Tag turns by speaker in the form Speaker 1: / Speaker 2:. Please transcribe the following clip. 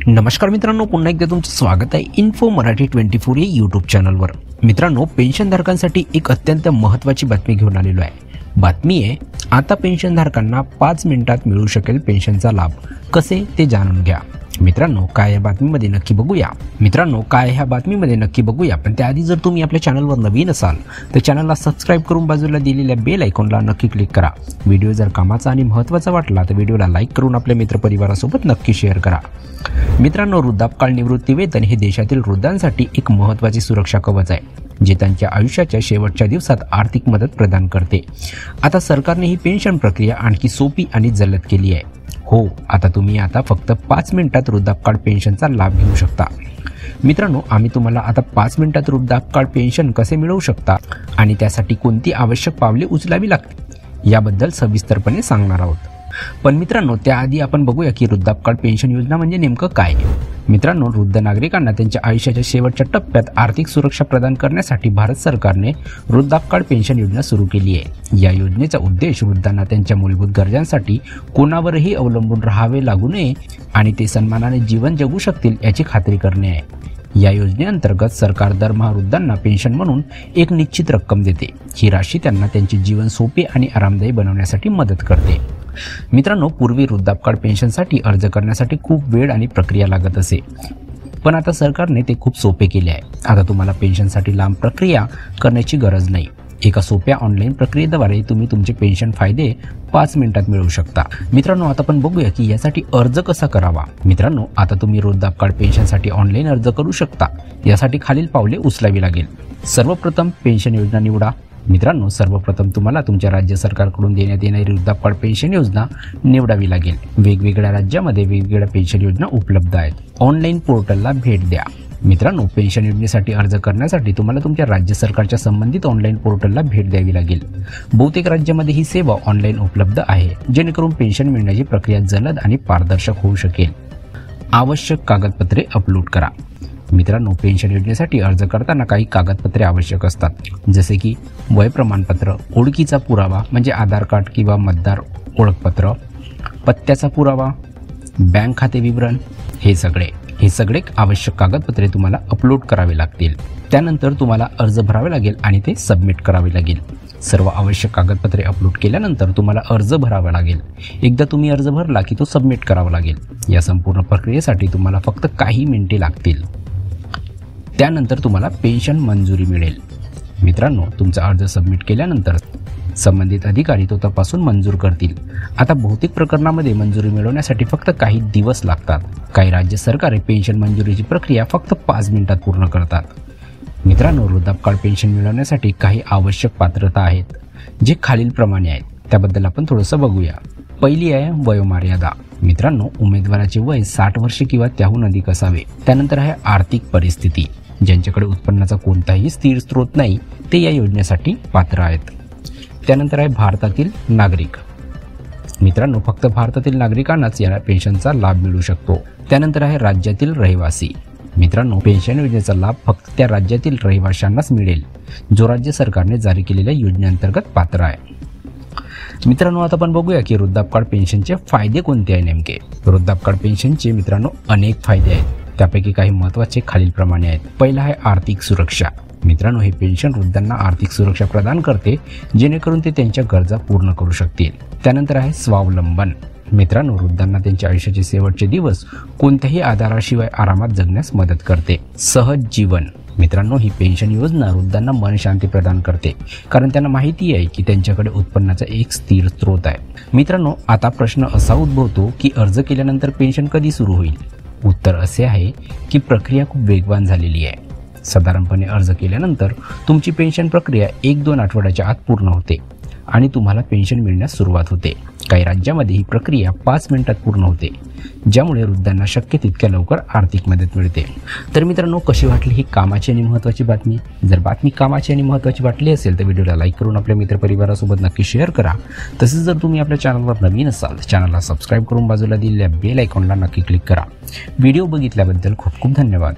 Speaker 1: नमस्कार मित्रांनो, पुन्हा एकदा तुमचं स्वागत आहे इन्फो मराठी 24 या यूट्यूब चॅनलवर। मित्रांनो, पेन्शनधारकांसाठी एक अत्यंत महत्त्वाची बातमी घेऊन आलेलो आहे। बातमी आहे, आता पेन्शनधारकांना 5 मिनिटात मिळू शकेल पेन्शनचा लाभ। कसे ते जाणून घ्या। मित्रांनो, काय या बातमीमध्ये नक्की बघूया। पण त्याआधी जर तुम्ही आपल्या चॅनलवर नवीन असाल तर चॅनलला सबस्क्राइब करून बाजूला दिलेल्या बेल आयकॉनला नक्की क्लिक करा। व्हिडिओ जर कामाचा आणि महत्त्वाचा वाटला तर व्हिडिओला लाईक करून आपल्या मित्रपरिवारासोबत नक्की शेअर करा। मित्रांनो, वृद्धापकाळ निवृत्ती वेतन हे देशातील वृद्धांसाठी एक महत्त्वाची सुरक्षा कवच आहे, जे त्यांच्या आयुष्याच्या शेवटच्या दिवसात आर्थिक मदत प्रदान करते। आता सरकारने ही पेन्शन प्रक्रिया आणखी सोपी आणि जलद केली आहे। हो, आता तुम्ही फक्त 5 मिनिटात वृद्धापकाळ पेन्शनचा लाभ घेऊ शकता। मित्रांनो, आम्ही तुम्हाला आता 5 मिनिटात वृद्धापकाळ पेन्शन कसे मिळवू शकता आणि त्यासाठी कोणती आवश्यक पावले उचलावी लागतील याबद्दल सविस्तरपणे सांगणार आहोत। पण मित्रांनो, त्याआधी आपण बघूया की वृद्धापकाळ पेन्शन योजना म्हणजे नेमकं काय। मित्रांनो, वृद्ध नागरिकांना त्यांच्या आयुष्याच्या शेवटच्या टप्प्यात आर्थिक सुरक्षा प्रदान करण्यासाठी भारत सरकारने वृद्धापकाळ पेन्शन योजना सुरू केली आहे। या योजनेचा उद्देश वृद्धांना त्यांच्या मूलभूत गरजांसाठी कोणावरही अवलंबून राहावे लागू नये आणि ते सन्मानाने जीवन जगू शकतील याची खात्री करणे आहे। या योजनेअंतर्गत सरकार दरमहा वृद्धांना पेन्शन म्हणून एक निश्चित रक्कम देते। ही राशी त्यांना त्यांचे जीवन सोपे आणि आरामदायी बनवण्यासाठी मदत करते। मित्रांनो, पूर्वी वृद्धापकाळ पेन्शनसाठी अर्ज करण्यासाठी खूप वेळ आणि प्रक्रिया लागत असे, पण आता सरकारने ते खूप सोपे केले आहे। आता तुम्हाला पेन्शनसाठी लांब प्रक्रिया करण्याची गरज नाही। एका सोप्या ऑनलाईन प्रक्रियेद्वारे तुम्ही तुमचे पेन्शन फायदे 5 मिनिटात मिळवू शकता। मित्रांनो, आता आपण बघूया की यासाठी अर्ज कसा करावा। मित्रांनो, आता तुम्ही वृद्धापकाळ पेन्शनसाठी ऑनलाईन अर्ज करू शकता। यासाठी खालील पावले उचलावी लागेल। सर्वप्रथम पेन्शन योजना निवडा। मित्रांनो, सर्वप्रथम तुम्हाला तुमच्या राज्य सरकारकडून देण्यात येणारी वृद्धापकाळ पेन्शन योजना निवडावी लागेल। वेगवेगळ्या राज्यामध्ये वेगवेगळ्या पेन्शन योजना उपलब्ध आहेत। ऑनलाईन पोर्टलला भेट द्या। मित्रांनो, पेन्शन योजनेसाठी अर्ज करण्यासाठी तुम्हाला तुमच्या राज्य सरकारच्या संबंधित ऑनलाईन पोर्टलला भेट द्यावी लागेल। बहुतेक राज्यामध्ये ही सेवा ऑनलाईन उपलब्ध आहे, जेणेकरून पेन्शन मिळण्याची प्रक्रिया जलद आणि पारदर्शक होऊ शकेल। आवश्यक कागदपत्रे अपलोड करा। मित्रांनो, पेन्शन योजनेसाठी अर्ज करताना काही कागदपत्रे आवश्यक असतात, जसे की वय प्रमाणपत्र, ओळखीचा पुरावा म्हणजे आधार कार्ड किंवा मतदार ओळखपत्र, पत्त्याचा पुरावा, बँक खाते विवरण। हे सगळे आवश्यक कागदपत्रे तुम्हाला अपलोड करावे लागतील। त्यानंतर तुम्हाला अर्ज भरावे लागेल आणि ते सबमिट करावे लागेल। सर्व आवश्यक कागदपत्रे अपलोड केल्यानंतर तुम्हाला अर्ज भरावा लागेल। एकदा तुम्ही अर्ज भरला की तो सबमिट करावा लागेल। या संपूर्ण प्रक्रियेसाठी तुम्हाला फक्त काही मिनिटे लागतील। त्यानंतर तुम्हाला पेन्शन मंजुरी मिळेल। मित्रांनो, तुमचा अर्ज सबमिट केल्यानंतर संबंधित अधिकारी तो तपासून मंजूर करतील। आता बहुतेक प्रकरणामध्ये मंजुरी मिळवण्यासाठी फक्त काही दिवस लागतात। काही राज्य सरकारे पेन्शन मंजुरीची प्रक्रिया फक्त 5 मिनिटात पूर्ण करतात। मित्रांनो, वृद्धापकाळ पेन्शन मिळवण्यासाठी काही आवश्यक पात्रता आहेत, जे खालीलप्रमाणे आहेत। त्याबद्दल आपण थोडंसं बघूया। पहिली आहे वयोमर्यादा। मित्रांनो, उमेदवाराचे वय 60 वर्षे किंवा त्याहून अधिक असावे। त्यानंतर आहे आर्थिक परिस्थिती। ज्यांच्याकडे उत्पन्नाचा कोणताही स्थिर स्रोत नाही ते या योजनेसाठी पात्र आहेत। त्यानंतर आहे भारतातील नागरिक। मित्रांनो, फक्त भारतातील नागरिकांनाच या पेन्शनचा लाभ मिळू शकतो। त्यानंतर आहे राज्यातील रहिवासी। मित्रांनो, पेन्शन योजनेचा लाभ फक्त त्या राज्यातील रहिवाशांनाच मिळेल जो राज्य सरकारने जारी केलेल्या योजनेअंतर्गत पात्र आहे। मित्रांनो, आता आपण बघूया की वृद्धापकाळ पेन्शनचे फायदे कोणते आहे नेमके। वृद्धापकाळ पेन्शनचे मित्रांनो अनेक फायदे आहेत, त्यापैकी काही महत्त्वाचे खालीलप्रमाणे आहेत। पहिला आहे आर्थिक सुरक्षा। मित्रांनो, हे पेन्शन वृद्धांना आर्थिक सुरक्षा प्रदान करते, जेणेकरून ते त्यांच्या गरजा पूर्ण करू शकतील। त्यानंतर आहे स्वावलंबन। मित्रांनो, वृद्धांना त्यांच्या आयुष्याचे शेवटचे दिवस कोणत्याही आधाराशिवाय आरामात जगण्यास मदत करते। सहज जीवन। मित्रांनो, ही पेन्शन योजना वृद्धांना मनशांती प्रदान करते, कारण त्यांना माहिती आहे की त्यांच्याकडे उत्पन्नाचा एक स्थिर स्रोत आहे। मित्रांनो, आता प्रश्न असा उद्भवतो की अर्ज केल्यानंतर पेन्शन कधी सुरू होईल। उत्तर असे आहे की प्रक्रिया खूप वेगवान झालेली आहे। साधारणपणे अर्ज केल्यानंतर तुमची पेन्शन प्रक्रिया 1-2 आठवड्याच्या आत पूर्ण होते आणि तुम्हाला पेन्शन मिळण्यास सुरुवात होते। काही राज्यामध्ये ही प्रक्रिया 5 मिनिटात पूर्ण होते, ज्यामुळे वृद्धांना शक्य तितक्या लवकर आर्थिक मदत मिळते। तर मित्रांनो, कशी वाटली ही कामाची आणि महत्त्वाची बातमी। जर बातमी कामाची आणि महत्त्वाची वाटली असेल तर व्हिडिओला लाईक करून आपल्या मित्रपरिवारासोबत नक्की शेअर करा। तसेच जर तुम्ही आपल्या चॅनलवर नवीन असाल तर चॅनलला सबस्क्राईब करून बाजूला दिलेल्या बेल आयकॉनला नक्की क्लिक करा। व्हिडिओ बघितल्याबद्दल खूप खूप धन्यवाद।